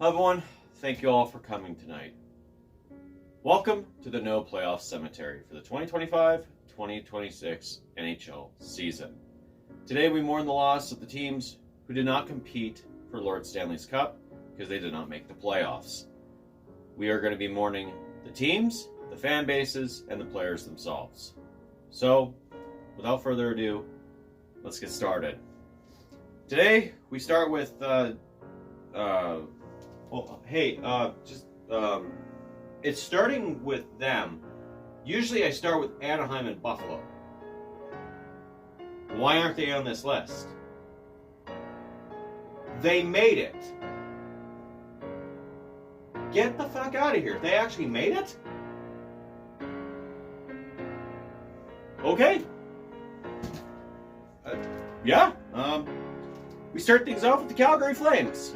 Hi everyone, thank you all for coming tonight. Welcome to the No Playoff Cemetery for the 2025-2026 NHL season. Today we mourn the loss of the teams who did not compete for Lord Stanley's Cup because they did not make the playoffs. We are going to be mourning the teams, the fan bases, and the players themselves. So, without further ado, let's get started. Today we start with it's starting with them. Usually I start with Anaheim and Buffalo. Why aren't they on this list? They made it. Get the fuck out of here. They actually made it? Okay. We start things off with the Calgary Flames.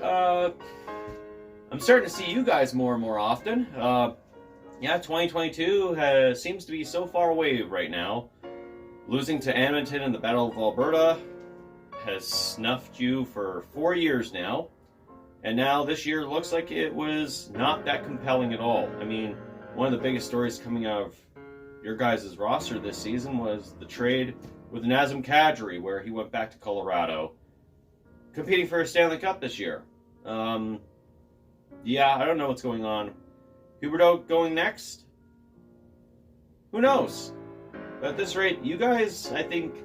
I'm starting to see you guys more and more often. 2022 seems to be so far away right now. Losing to Edmonton in the Battle of Alberta has snuffed you for 4 years now. And now this year looks like it was not that compelling at all. I mean, one of the biggest stories coming out of your guys' roster this season was the trade with Nazem Kadri, where he went back to Colorado, competing for a Stanley Cup this year. I don't know what's going on. Huberdeau going next? Who knows? But at this rate, you guys, I think,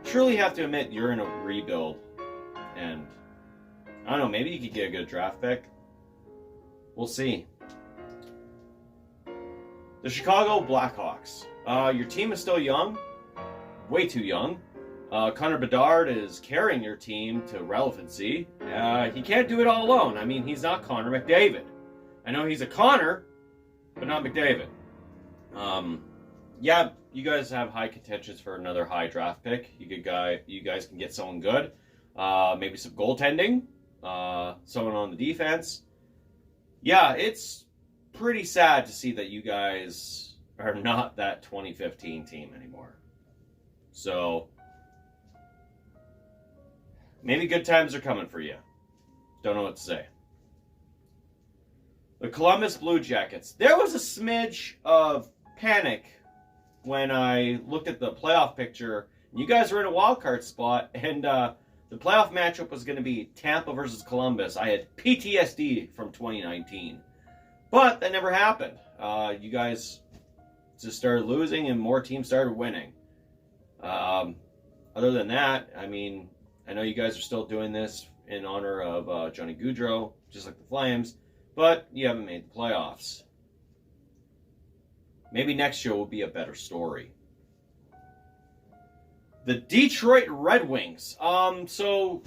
truly have to admit you're in a rebuild. And, I don't know, maybe you could get a good draft pick. We'll see. The Chicago Blackhawks. Your team is still young. Way too young. Connor Bedard is carrying your team to relevancy. He can't do it all alone. I mean, he's not Connor McDavid. I know he's a Connor, but not McDavid. You guys have high contentions for another high draft pick. You guys can get someone good. Maybe some goaltending. Someone on the defense. Yeah, it's pretty sad to see that you guys are not that 2015 team anymore. So, maybe good times are coming for you. Don't know what to say. The Columbus Blue Jackets. There was a smidge of panic when I looked at the playoff picture. You guys were in a wild card spot, and the playoff matchup was going to be Tampa versus Columbus. I had PTSD from 2019. But that never happened. You guys just started losing, and more teams started winning. Other than that, I mean, I know you guys are still doing this in honor of Johnny Gaudreau, just like the Flames, but you haven't made the playoffs. Maybe next year will be a better story. The Detroit Red Wings. So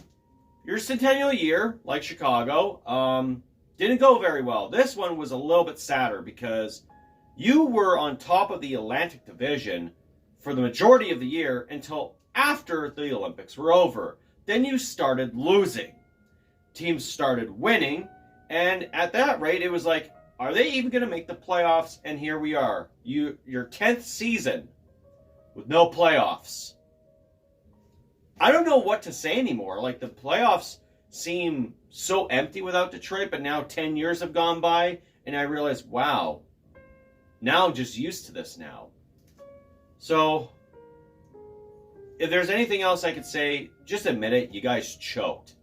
your centennial year, like Chicago, didn't go very well. This one was a little bit sadder because you were on top of the Atlantic Division for the majority of the year until after the Olympics were over. Then you started losing. Teams started winning, and at that rate, it was like, are they even going to make the playoffs? And here we are. Your 10th season with no playoffs. I don't know what to say anymore. Like, the playoffs seem so empty without Detroit, but now 10 years have gone by, and I realize, wow, now I'm just used to this now. So, if there's anything else I could say, just admit it, you guys choked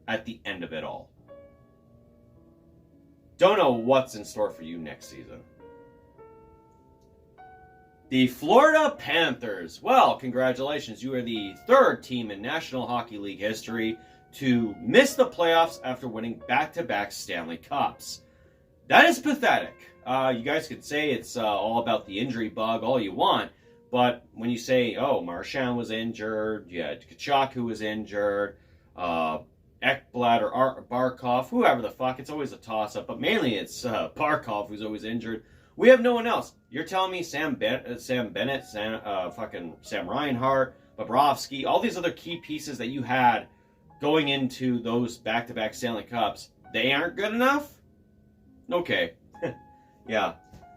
at the end of it all. Don't know what's in store for you next season. The Florida Panthers. Well, congratulations. You are the third team in National Hockey League history to miss the playoffs after winning back-to-back Stanley Cups. That is pathetic. You guys could say it's all about the injury bug all you want, but when you say, oh, Marchand was injured, you had Tkachuk who was injured, Ekblad or Barkov, whoever the fuck, it's always a toss-up, but mainly it's Barkov who's always injured. We have no one else. You're telling me Sam Bennett, Sam Reinhart, Bobrovsky, all these other key pieces that you had going into those back-to-back Stanley Cups, they aren't good enough? Okay. Yeah.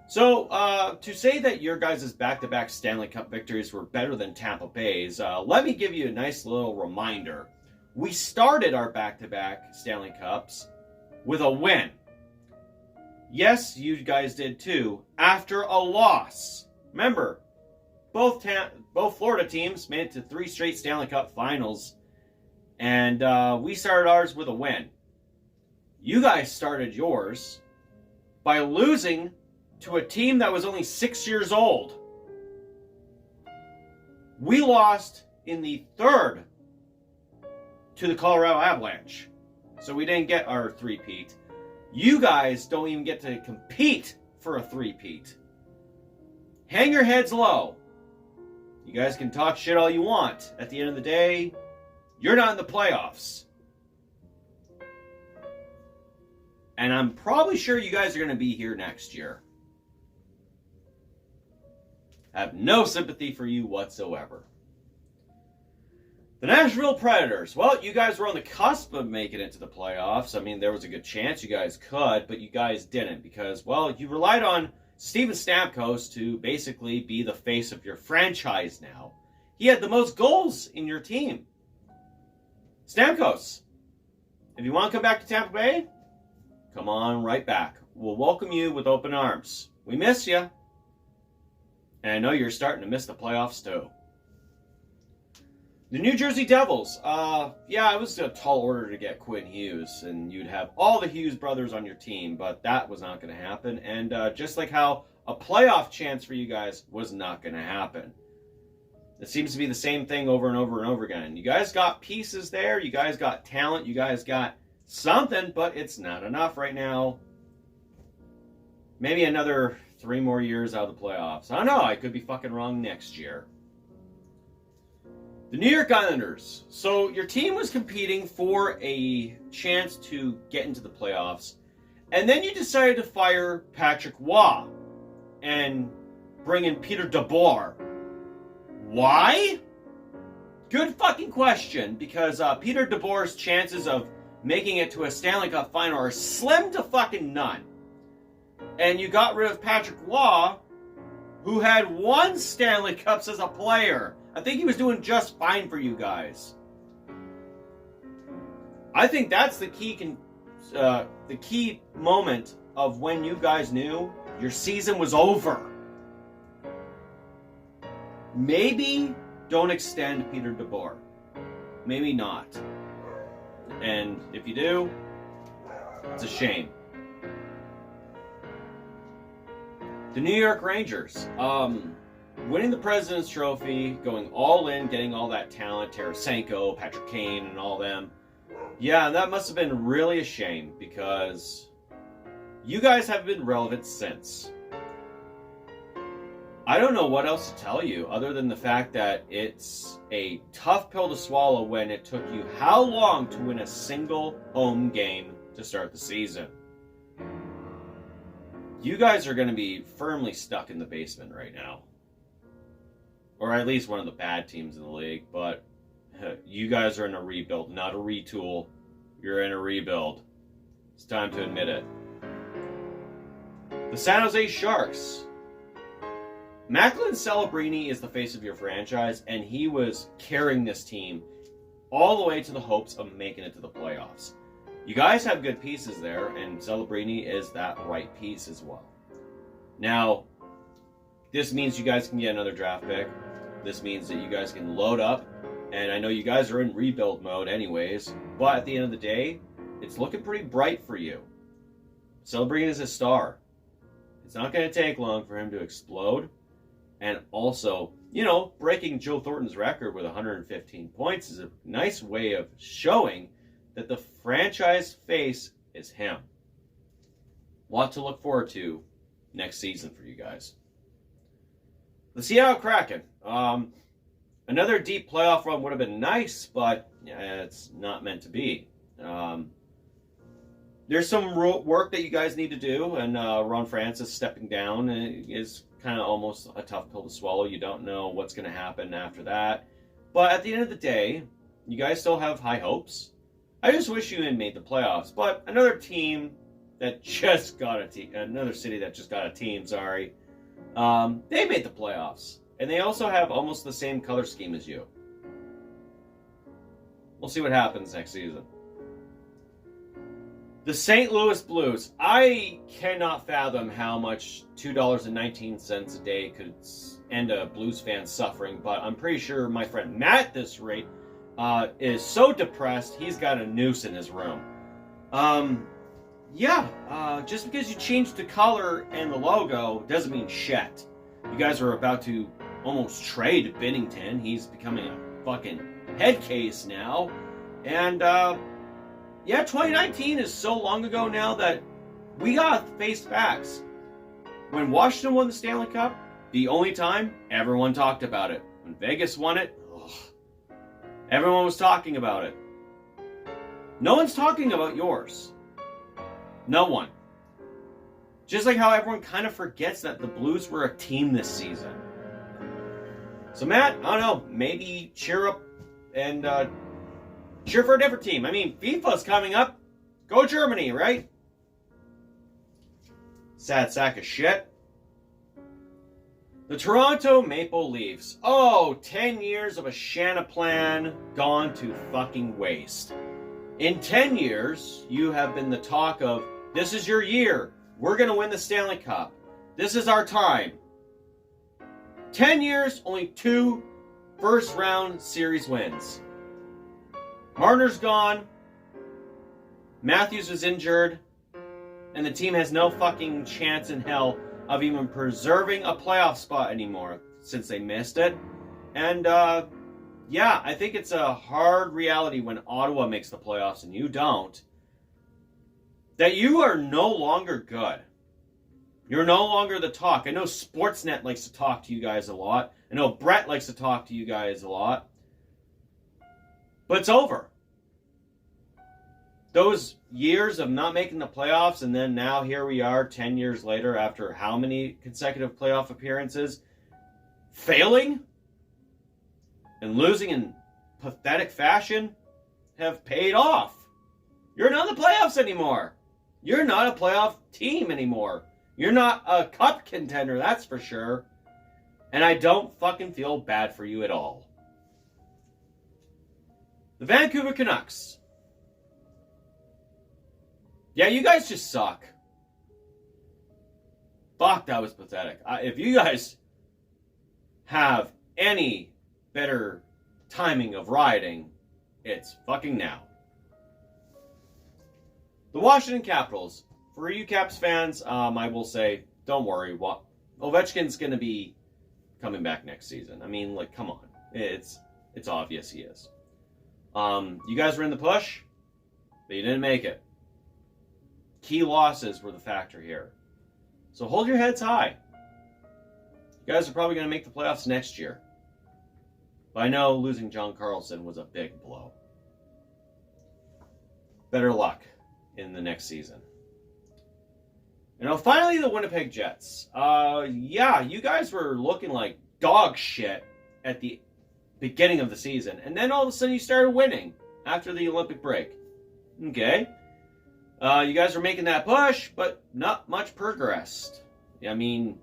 So, to say that your guys' back-to-back Stanley Cup victories were better than Tampa Bay's, let me give you a nice little reminder. We started our back-to-back Stanley Cups with a win. Yes, you guys did too, after a loss. Remember, both Florida teams made it to 3 straight Stanley Cup finals, and we started ours with a win. You guys started yours by losing to a team that was only 6 years old. We lost in the 3rd to the Colorado Avalanche, so we didn't get our three-peat. You guys don't even get to compete for a three-peat. Hang your heads low. You guys can talk shit all you want. At the end of the day, you're not in the playoffs. And I'm probably sure you guys are going to be here next year. I have no sympathy for you whatsoever. The Nashville Predators. Well, you guys were on the cusp of making it to the playoffs. I mean, there was a good chance you guys could, but you guys didn't because, well, you relied on Steven Stamkos to basically be the face of your franchise now. He had the most goals in your team. Stamkos, if you want to come back to Tampa Bay, come on right back. We'll welcome you with open arms. We miss you. And I know you're starting to miss the playoffs too. The New Jersey Devils. Yeah, it was a tall order to get Quinn Hughes, and you'd have all the Hughes brothers on your team, but that was not going to happen. And just like how a playoff chance for you guys was not going to happen. It seems to be the same thing over and over and over again. You guys got pieces there. You guys got talent. You guys got something, but it's not enough right now. Maybe another 3 more years out of the playoffs. I don't know. I could be fucking wrong next year. The New York Islanders. So your team was competing for a chance to get into the playoffs, and then you decided to fire Patrick Waugh and bring in Peter DeBoer. Why? Good fucking question, because Peter DeBoer's chances of making it to a Stanley Cup final are slim to fucking none. And you got rid of Patrick Waugh, who had 1 Stanley Cups as a player. I think he was doing just fine for you guys. I think that's the key moment of when you guys knew your season was over. Maybe don't extend Peter DeBoer. Maybe not. And if you do, it's a shame. The New York Rangers. Winning the President's Trophy, going all in, getting all that talent, Tarasenko, Patrick Kane, and all them. Yeah, that must have been really a shame because you guys have been relevant since. I don't know what else to tell you other than the fact that it's a tough pill to swallow when it took you how long to win a single home game to start the season. You guys are going to be firmly stuck in the basement right now. Or at least one of the bad teams in the league, but you guys are in a rebuild, not a retool. You're in a rebuild. It's time to admit it. The San Jose Sharks. Macklin Celebrini is the face of your franchise, and he was carrying this team all the way to the hopes of making it to the playoffs. You guys have good pieces there, and Celebrini is that right piece as well. Now, this means you guys can get another draft pick. This means that you guys can load up, and I know you guys are in rebuild mode anyways, but at the end of the day, it's looking pretty bright for you. Celebrini is a star. It's not going to take long for him to explode, and also, you know, breaking Joe Thornton's record with 115 points is a nice way of showing that the franchise face is him. Lot to look forward to next season for you guys. The Seattle Kraken. Another deep playoff run would have been nice, but it's not meant to be. There's some work that you guys need to do, and Ron Francis stepping down is kind of almost a tough pill to swallow. You don't know what's going to happen after that. But at the end of the day, you guys still have high hopes. I just wish you had made the playoffs. But another team that just got a team, another city that just got a team, sorry, they made the playoffs. And they also have almost the same color scheme as you. We'll see what happens next season. The St. Louis Blues. I cannot fathom how much $2.19 a day could end a Blues fan suffering, but I'm pretty sure my friend Matt at this rate is so depressed he's got a noose in his room. Just because you changed the color and the logo doesn't mean shit. You guys are about to almost trade Binnington. He's becoming a fucking head case now. And, 2019 is so long ago now that we gotta face facts. When Washington won the Stanley Cup, the only time everyone talked about it. When Vegas won it, everyone was talking about it. No one's talking about yours. No one. Just like how everyone kind of forgets that the Blues were a team this season. So Matt, I don't know, maybe cheer up and cheer for a different team. I mean, FIFA's coming up. Go Germany, right? Sad sack of shit. The Toronto Maple Leafs. 10 years of a Shanna plan gone to fucking waste. In 10 years, you have been the talk of, this is your year. We're going to win the Stanley Cup. This is our time. 10 years, only 2 first-round series wins. Marner's gone. Matthews was injured. And the team has no fucking chance in hell of even preserving a playoff spot anymore since they missed it. And, I think it's a hard reality when Ottawa makes the playoffs and you don't, that you are no longer good. You're no longer the talk. I know Sportsnet likes to talk to you guys a lot. I know Brett likes to talk to you guys a lot. But it's over. Those years of not making the playoffs, and then now here we are 10 years later after how many consecutive playoff appearances, failing and losing in pathetic fashion, have paid off. You're not in the playoffs anymore. You're not a playoff team anymore. You're not a cup contender, that's for sure. And I don't fucking feel bad for you at all. The Vancouver Canucks. Yeah, you guys just suck. Fuck, that was pathetic. If you guys have any better timing of rioting, it's fucking now. The Washington Capitals. For you Caps fans, I will say, don't worry. Ovechkin's going to be coming back next season. I mean, like, come on. It's obvious he is. You guys were in the push, but you didn't make it. Key losses were the factor here. So hold your heads high. You guys are probably going to make the playoffs next year. But I know losing John Carlson was a big blow. Better luck in the next season. Finally the Winnipeg Jets. You guys were looking like dog shit at the beginning of the season. And then all of a sudden you started winning after the Olympic break. Okay. You guys were making that push, but not much progressed. I mean,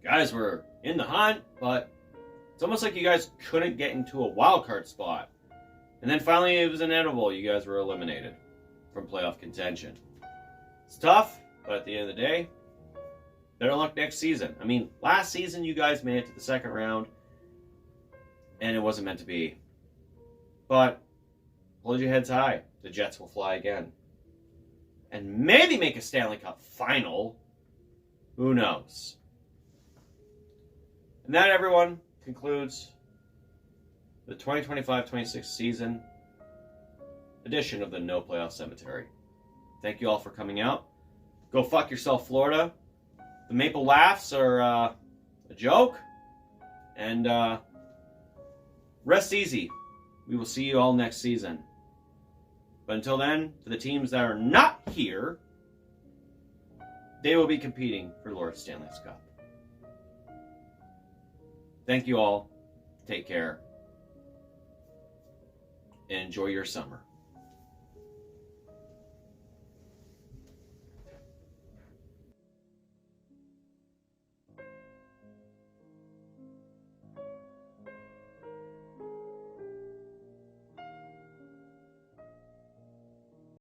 guys were in the hunt, but it's almost like you guys couldn't get into a wild card spot. And then finally it was inevitable. You guys were eliminated from playoff contention. It's tough, but at the end of the day, better luck next season. I mean, last season you guys made it to the second round, and it wasn't meant to be. But hold your heads high. The Jets will fly again. And maybe make a Stanley Cup final. Who knows? And that, everyone, concludes the 2025-26 season edition of the No Playoff Cemetery. Thank you all for coming out. Go fuck yourself, Florida. The Maple Laughs are a joke. And rest easy. We will see you all next season. But until then, for the teams that are not here, they will be competing for Lord Stanley's Cup. Thank you all. Take care. And enjoy your summer.